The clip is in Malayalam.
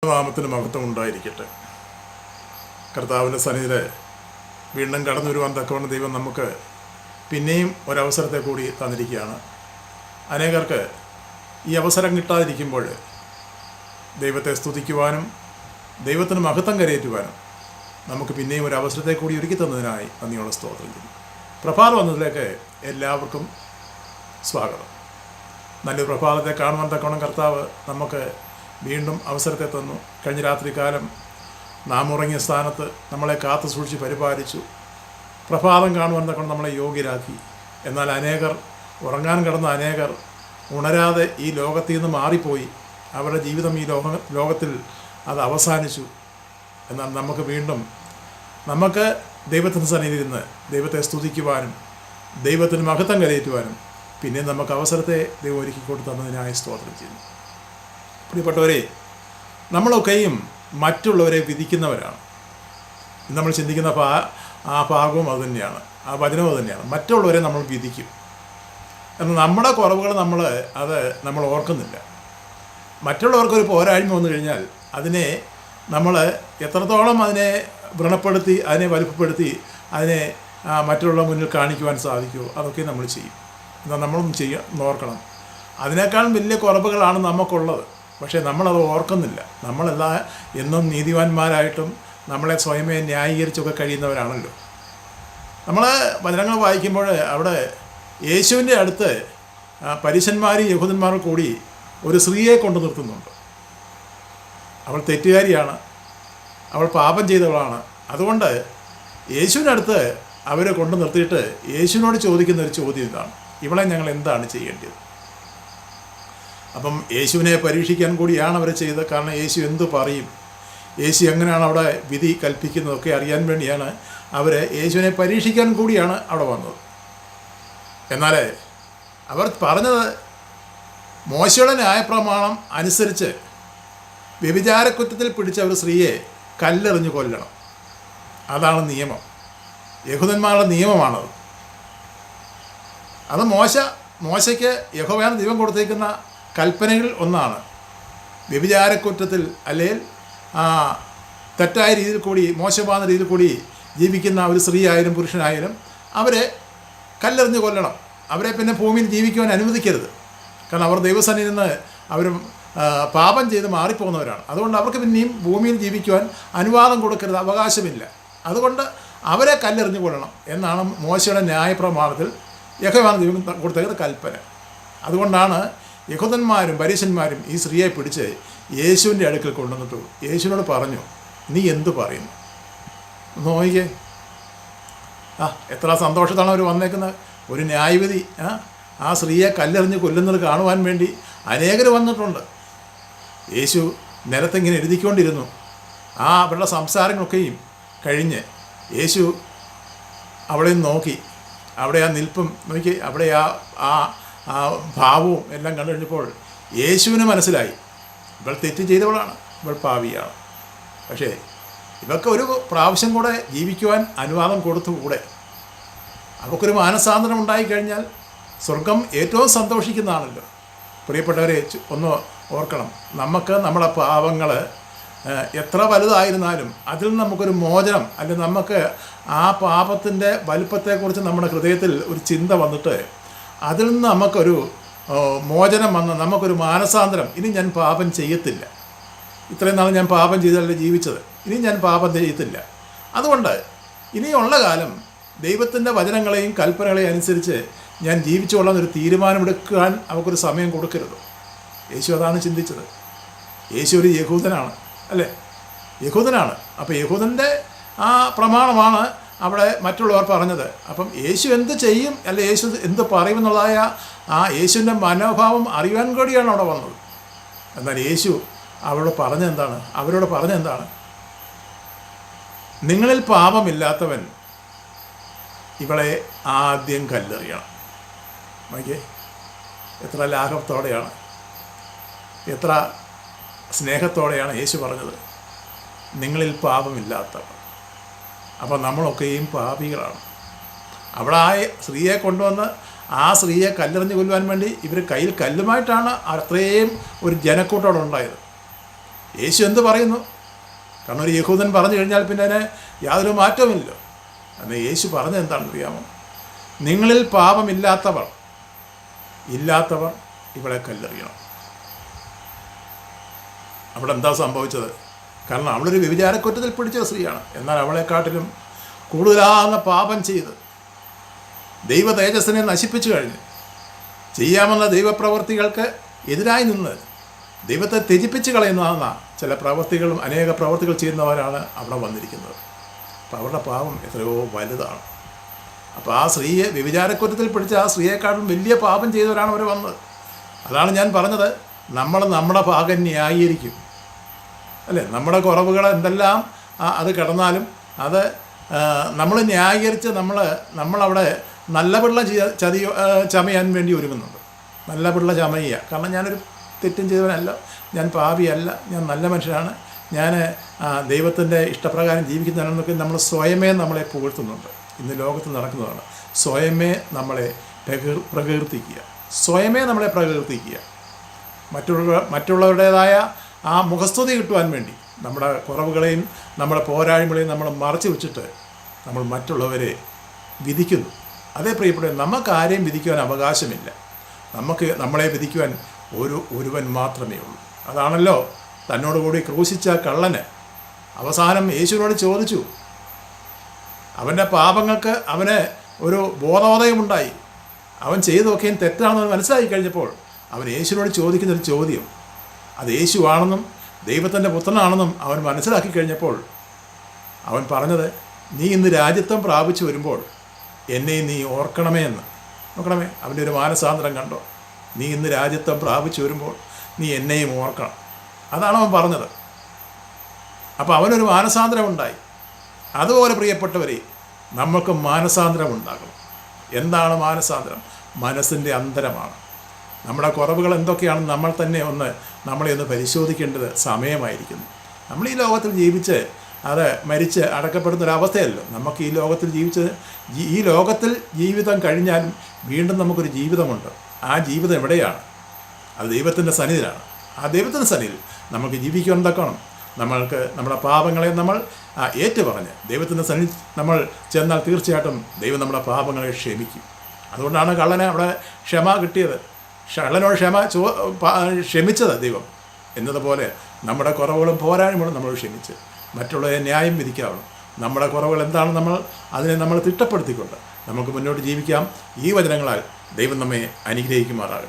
നാമത്തിന് മഹത്വം ഉണ്ടായിരിക്കട്ടെ. കർത്താവിൻ്റെ സന്നിധിയിൽ വീണ്ടും കടന്നു വരുവാൻ തക്കവണ്ണം ദൈവം നമുക്ക് പിന്നെയും ഒരവസരത്തെ കൂടി തന്നിരിക്കുകയാണ്. അനേകർക്ക് ഈ അവസരം കിട്ടാതിരിക്കുമ്പോൾ ദൈവത്തെ സ്തുതിക്കുവാനും ദൈവത്തിന് മഹത്വം കരയേറ്റുവാനും നമുക്ക് പിന്നെയും ഒരു അവസരത്തെ കൂടി ഒരുക്കി തന്നതിനായി നന്ദിയോടെ സ്തോത്രം ചെയ്യുന്നു. പ്രഭാതം വന്നതിലേക്ക് എല്ലാവർക്കും സ്വാഗതം. നല്ലൊരു പ്രഭാതത്തെ കാണുവാൻ തക്കവണ്ണം കർത്താവ് നമുക്ക് വീണ്ടും അവസരത്തെ തന്നു. കഴിഞ്ഞ രാത്രികാലം നാം ഉറങ്ങിയ സ്ഥാനത്ത് നമ്മളെ കാത്തു സൂക്ഷിച്ച് പരിപാലിച്ചു. പ്രഭാതം കാണുവാൻ തക്കണം നമ്മളെ യോഗ്യരാക്കി. എന്നാൽ അനേകർ ഉറങ്ങാൻ കിടന്ന അനേകർ ഉണരാതെ ഈ ലോകത്തിൽ നിന്ന് മാറിപ്പോയി. അവരുടെ ജീവിതം ഈ ലോകത്തിൽ അത് അവസാനിച്ചു. എന്നാൽ നമുക്ക് വീണ്ടും ദൈവത്തിൻ്റെ സന്നിധിയിൽ നിന്ന് ദൈവത്തെ സ്തുതിക്കുവാനും ദൈവത്തിന് മഹത്വം കരയേറ്റുവാനും പിന്നെ നമുക്ക് അവസരത്തെ ദൈവം ഒരുക്കി കൊടുത്തു തന്നതിനായി സ്തോത്രം ചെയ്യുന്നു. പ്രിയപ്പെട്ടവരെ, നമ്മളൊക്കെയും മറ്റുള്ളവരെ വിധിക്കുന്നവരാണ്. നമ്മൾ ചിന്തിക്കുന്ന ആ ഭാഗവും അതുതന്നെയാണ്, ആ വചനവും അതുതന്നെയാണ്. മറ്റുള്ളവരെ നമ്മൾ വിധിക്കും. എന്നാൽ നമ്മുടെ കുറവുകൾ നമ്മൾ ഓർക്കുന്നില്ല. മറ്റുള്ളവർക്കൊരു പോരായ്മ വന്നു കഴിഞ്ഞാൽ അതിനെ നമ്മൾ എത്രത്തോളം അതിനെ വ്രണപ്പെടുത്തി അതിനെ വലുപ്പപ്പെടുത്തി അതിനെ മറ്റുള്ള മുന്നിൽ കാണിക്കുവാൻ സാധിക്കുമോ അതൊക്കെ നമ്മൾ ചെയ്യും. എന്നാൽ നമ്മളൊന്നും ഓർക്കണം, അതിനേക്കാളും വലിയ കുറവുകളാണ് നമുക്കുള്ളത്. പക്ഷേ നമ്മളത് ഓർക്കുന്നില്ല. നമ്മളെല്ലാം എന്നും നീതിവാന്മാരായിട്ടും നമ്മളെ സ്വയമേ ന്യായീകരിച്ചൊക്കെ കഴിയുന്നവരാണല്ലോ. നമ്മൾ വചനങ്ങൾ വായിക്കുമ്പോൾ അവിടെ യേശുവിൻ്റെ അടുത്ത് പരീശന്മാരും യഹൂദന്മാരും കൂടി ഒരു സ്ത്രീയെ കൊണ്ടു നിർത്തുന്നുണ്ട്. അവൾ തെറ്റുകാരിയാണ്, അവൾ പാപം ചെയ്തവളാണ്. അതുകൊണ്ട് യേശുവിൻ്റെ അടുത്ത് അവരെ കൊണ്ടു നിർത്തിയിട്ട് യേശുവിനോട് ചോദിക്കുന്ന ഒരു ചോദ്യം ഇതാണ്: ഇവളെ ഞങ്ങൾ എന്താണ് ചെയ്യേണ്ടത്? അപ്പം യേശുവിനെ പരീക്ഷിക്കാൻ കൂടിയാണ് അവരെ ചെയ്തത്. കാരണം യേശു എന്തു പറയും, യേശു എങ്ങനെയാണ് അവിടെ വിധി കൽപ്പിക്കുന്നതൊക്കെ അറിയാൻ വേണ്ടിയാണ് അവർ യേശുവിനെ പരീക്ഷിക്കാൻ കൂടിയാണ് അവിടെ വന്നത്. എന്നാൽ അവർ പറഞ്ഞത് മോശയുടെ ന്യായപ്രമാണം അനുസരിച്ച് വ്യഭിചാരക്കുറ്റത്തിൽ പിടിച്ച ഒരു സ്ത്രീയെ കല്ലെറിഞ്ഞ് കൊല്ലണം. അതാണ് നിയമം, യഹൂദന്മാരുടെ നിയമമാണത്. അത് മോശയ്ക്ക് യഹോവയാണ് ദൈവം കൊടുത്തേക്കുന്ന കൽപ്പനകളിൽ ഒന്നാണ്. വ്യഭിചാരക്കുറ്റത്തിൽ അല്ലെങ്കിൽ തെറ്റായ രീതിയിൽ കൂടി മോശമായ രീതിയിൽ കൂടി ജീവിക്കുന്ന ഒരു സ്ത്രീ ആയാലും പുരുഷനായാലും അവരെ കല്ലെറിഞ്ഞ് കൊല്ലണം. അവരെ പിന്നെ ഭൂമിയിൽ ജീവിക്കുവാൻ അനുവദിക്കരുത്. കാരണം അവർ ദൈവസന്നിധിയിൽ നിന്ന് അവർ പാപം ചെയ്ത് മാറിപ്പോകുന്നവരാണ്. അതുകൊണ്ട് അവർക്ക് പിന്നെയും ഭൂമിയിൽ ജീവിക്കുവാൻ അനുവാദം കൊടുക്കരുത്, അവകാശമില്ല. അതുകൊണ്ട് അവരെ കല്ലെറിഞ്ഞ് കൊല്ലണം എന്നാണ് മോശയുടെ ന്യായപ്രമാണത്തിൽ യഹോവയാണ് ദൈവം കൊടുത്തേക്കുന്ന കൽപ്പന. അതുകൊണ്ടാണ് യഹൂദന്മാരും പരീശന്മാരും ഈ സ്ത്രീയെ പിടിച്ച് യേശുവിൻ്റെ അടുക്കൽ കൊണ്ടുവന്നിട്ടു യേശുവിനോട് പറഞ്ഞു, നീ എന്തു പറയുന്നു? നോക്കിക്കേ, എത്ര സന്തോഷത്താണ് അവർ വന്നേക്കുന്നത്. ഒരു ന്യായവിധി ആ സ്ത്രീയെ കല്ലെറിഞ്ഞ് കൊല്ലുന്നത് കാണുവാൻ വേണ്ടി അനേകർ വന്നിട്ടുണ്ട്. യേശു നിലത്തിങ്ങനെ എഴുതിക്കൊണ്ടിരുന്നു. അവരുടെ സംസാരങ്ങളൊക്കെയും കഴിഞ്ഞ് യേശു അവളെ നോക്കി. അവിടെ ആ നിൽപ്പും നോക്കി, അവിടെ ആ ഭാവവും എല്ലാം കണ്ടു കഴിഞ്ഞപ്പോൾ യേശുവിന് മനസ്സിലായി ഇവൾ തെറ്റ് ചെയ്തവളാണ്, ഇവൾ പാപിയാണ്. പക്ഷേ ഇവർക്ക് ഒരു പ്രാവശ്യം കൂടെ ജീവിക്കുവാൻ അനുവാദം കൊടുത്തുകൂടെ? അവൾക്കൊരു മാനസാന്തരം ഉണ്ടായിക്കഴിഞ്ഞാൽ സ്വർഗം ഏറ്റവും സന്തോഷിക്കുന്നതാണല്ലോ. പ്രിയപ്പെട്ടവരെ, ഒന്ന് ഓർക്കണം, നമുക്ക് നമ്മുടെ പാപങ്ങൾ എത്ര വലുതായിരുന്നാലും അതിൽ നമുക്കൊരു മോചനം, അല്ലെങ്കിൽ നമുക്ക് ആ പാപത്തിൻ്റെ വലുപ്പത്തെക്കുറിച്ച് നമ്മുടെ ഹൃദയത്തിൽ ഒരു ചിന്ത വന്നിട്ട് അതിൽ നിന്ന് നമുക്കൊരു മോചനം വന്ന് നമുക്കൊരു മാനസാന്തരം, ഇനി ഞാൻ പാപം ചെയ്യത്തില്ല, ഇത്രയും നാൾ ഞാൻ പാപം ചെയ്തല്ലേ ജീവിച്ചത്, ഇനി ഞാൻ പാപം ചെയ്യത്തില്ല. അതുകൊണ്ട് ഇനിയുള്ള കാലം ദൈവത്തിൻ്റെ വചനങ്ങളെയും കൽപ്പനകളെയും അനുസരിച്ച് ഞാൻ ജീവിച്ചുകൊള്ളാമെന്നൊരു തീരുമാനമെടുക്കാൻ അവൾക്കൊരു സമയം കൊടുക്കരുത്. യേശു അതാണ് ചിന്തിച്ചത്. യേശു ഒരു യഹൂദനാണ്, അല്ലേ? യഹൂദനാണ്. അപ്പോൾ യഹൂദൻ്റെ ആ പ്രമാണമാണ് അവിടെ മറ്റുള്ളവർ പറഞ്ഞത്. അപ്പം യേശു എന്ത് ചെയ്യും, അല്ലെ യേശു എന്ത് പറയുമെന്നുള്ളതായ ആ യേശുവിൻ്റെ മനോഭാവം അറിയാൻ കൂടിയാണ് അവിടെ വന്നത്. എന്നാൽ യേശു അവരോട് പറഞ്ഞെന്താണ്? നിങ്ങളിൽ പാപമില്ലാത്തവൻ ഇവളെ ആദ്യം കല്ലെറിയണം. നോക്കിയേ, എത്ര ലാഘവത്തോടെയാണ്, എത്ര സ്നേഹത്തോടെയാണ് യേശു പറഞ്ഞത്, നിങ്ങളിൽ പാപമില്ലാത്തവർ. അപ്പോൾ നമ്മളൊക്കെയും പാപികളാണ്. അവിടെ ആ സ്ത്രീയെ കൊണ്ടുവന്ന് ആ സ്ത്രീയെ കല്ലെറിഞ്ഞ് കൊല്ലുവാൻ വേണ്ടി ഇവർ കയ്യിൽ കല്ലുമായിട്ടാണ് അത്രയും ഒരു ജനക്കൂട്ടം ഉണ്ടായത്. യേശു എന്ത് പറയുന്നു? കാരണം ഒരു യഹൂദൻ പറഞ്ഞു കഴിഞ്ഞാൽ പിന്നെ അതിന് യാതൊരു മാറ്റവുമില്ലല്ലോ. അന്ന് യേശു പറഞ്ഞത് എന്താണെന്ന് അറിയാമോ? നിങ്ങളിൽ പാപമില്ലാത്തവർ ഇവിടെ കല്ലെറിയണം. അവിടെ എന്താ സംഭവിച്ചത്? കാരണം അവളൊരു വ്യഭിചാരക്കുറ്റത്തിൽ പിടിച്ച സ്ത്രീയാണ്. എന്നാൽ അവളെക്കാട്ടിലും കൂടുതലാകുന്ന പാപം ചെയ്ത് ദൈവ തേജസ്സിനെ നശിപ്പിച്ചു കഴിഞ്ഞ് ചെയ്യാമെന്ന ദൈവപ്രവർത്തികൾക്ക് എതിരായി നിന്ന് ദൈവത്തെ ത്യജിപ്പിച്ച് കളയുന്ന ചില പ്രവർത്തികളും അനേക പ്രവർത്തികൾ ചെയ്യുന്നവരാണ് അവിടെ വന്നിരിക്കുന്നത്. അപ്പോൾ അവരുടെ പാപം എത്രയോ വലുതാണ്. അപ്പോൾ ആ സ്ത്രീയെ വ്യഭിചാരക്കുറ്റത്തിൽ പിടിച്ച ആ സ്ത്രീയെക്കാളും വലിയ പാപം ചെയ്തവരാണ് അവർ വന്നത്. അതാണ് ഞാൻ പറഞ്ഞത്, നമ്മൾ നമ്മുടെ ഭാഗം ന്യായീകരിക്കും അല്ലേ? നമ്മുടെ കുറവുകൾ എന്തെല്ലാം അത് കിടന്നാലും അത് നമ്മൾ ന്യായീകരിച്ച് നമ്മളവിടെ നല്ല പിള്ള ചമയാൻ വേണ്ടി ഒരുങ്ങുന്നുണ്ട്. നല്ല പിള്ള ചമയുക. കാരണം ഞാനൊരു തെറ്റും ചെയ്തവനല്ല, ഞാൻ പാപിയല്ല, ഞാൻ നല്ല മനുഷ്യനാണ്, ഞാൻ ദൈവത്തിൻ്റെ ഇഷ്ടപ്രകാരം ജീവിക്കുന്നതാണെന്നൊക്കെ നമ്മൾ സ്വയമേ നമ്മളെ പുകഴ്ത്തുന്നുണ്ട്. ഇന്ന് ലോകത്ത് നടക്കുന്നതാണ്. സ്വയമേ നമ്മളെ പ്രകീർത്തിക്കുക, സ്വയമേ നമ്മളെ പ്രകീർത്തിക്കുക. മറ്റുള്ളവരുടേതായ ആ മുഖസ്തുതി കിട്ടുവാൻ വേണ്ടി നമ്മുടെ കുറവുകളെയും നമ്മുടെ പോരായ്മകളെയും നമ്മൾ മറച്ചു വെച്ചിട്ട് നമ്മൾ മറ്റുള്ളവരെ വിധിക്കുന്നു. അതേ പ്രിയപ്പെട്ട, നമുക്ക് ആരെയും വിധിക്കുവാൻ അവകാശമില്ല. നമ്മളെ വിധിക്കുവാൻ ഒരുവൻ മാത്രമേ ഉള്ളൂ. അതാണല്ലോ തന്നോടുകൂടി ക്രൂശിച്ച കള്ളന് അവസാനം യേശുവിനോട് ചോദിച്ചു. അവൻ്റെ പാപങ്ങൾക്ക് അവന് ഒരു ബോധോദയമുണ്ടായി. അവൻ ചെയ്തൊക്കെയും തെറ്റാണെന്ന് മനസ്സിലാക്കി കഴിഞ്ഞപ്പോൾ അവൻ യേശുവിനോട് ചോദിക്കുന്നൊരു ചോദ്യം, അത് യേശുവാണെന്നും ദൈവത്തിൻ്റെ പുത്രനാണെന്നും അവൻ മനസ്സിലാക്കി കഴിഞ്ഞപ്പോൾ അവൻ പറഞ്ഞത്, നീ ഇന്ന് രാജ്യത്വം പ്രാപിച്ചു വരുമ്പോൾ എന്നെ നീ ഓർക്കണമേ എന്ന്. നോക്കണമേ, അവൻ്റെ ഒരു മാനസാന്തരം കണ്ടോ? നീ ഇന്ന് രാജ്യത്വം പ്രാപിച്ചു വരുമ്പോൾ നീ എന്നെയും ഓർക്കണം. അതാണ് അവൻ പറഞ്ഞത്. അപ്പോൾ അവനൊരു മാനസാന്തരം ഉണ്ടായി. അതുപോലെ പ്രിയപ്പെട്ടവരെ, നമുക്ക് മാനസാന്തരം ഉണ്ടാകണം. എന്താണ് മാനസാന്തരം? മനസ്സിൻ്റെ അന്തരമാണ്. നമ്മുടെ കുറവുകൾ എന്തൊക്കെയാണെന്ന് നമ്മളെ ഒന്ന് പരിശോധിക്കേണ്ടത് സമയമായിരിക്കുന്നു. നമ്മൾ ഈ ലോകത്തിൽ ജീവിച്ച് അത് മരിച്ച് അടക്കപ്പെടുന്നൊരവസ്ഥയല്ലോ. നമുക്ക് ഈ ലോകത്തിൽ ജീവിതം കഴിഞ്ഞാലും വീണ്ടും നമുക്കൊരു ജീവിതമുണ്ട്. ആ ജീവിതം എവിടെയാണ്? അത് ദൈവത്തിൻ്റെ സന്നിധിയിലാണ്. ആ ദൈവത്തിൻ്റെ സന്നിധിയിൽ നമുക്ക് ജീവിക്കുവാൻ തക്കണം. നമ്മൾക്ക് നമ്മുടെ പാപങ്ങളെ നമ്മൾ ഏറ്റുപറഞ്ഞ് ദൈവത്തിൻ്റെ സന്നിധി നമ്മൾ ചെന്നാൽ തീർച്ചയായിട്ടും ദൈവം നമ്മുടെ പാപങ്ങളെ ക്ഷമിക്കും. അതുകൊണ്ടാണ് കള്ളന് അവിടെ ക്ഷമ കിട്ടിയത്. കള്ളനോട് ക്ഷമിച്ചത് ദൈവം എന്നതുപോലെ നമ്മുടെ കുറവുകളും പോരായ്മകളും നമ്മൾ ക്ഷമിച്ച് മറ്റുള്ളവരെ ന്യായം വിധിക്കാവുള്ളൂ. നമ്മുടെ കുറവുകൾ എന്താണ് അതിനെ നമ്മൾ തിട്ടപ്പെടുത്തിക്കൊണ്ട് നമുക്ക് മുന്നോട്ട് ജീവിക്കാം. ഈ വചനങ്ങളാൽ ദൈവം നമ്മെ അനുഗ്രഹിക്കുമാറാകും.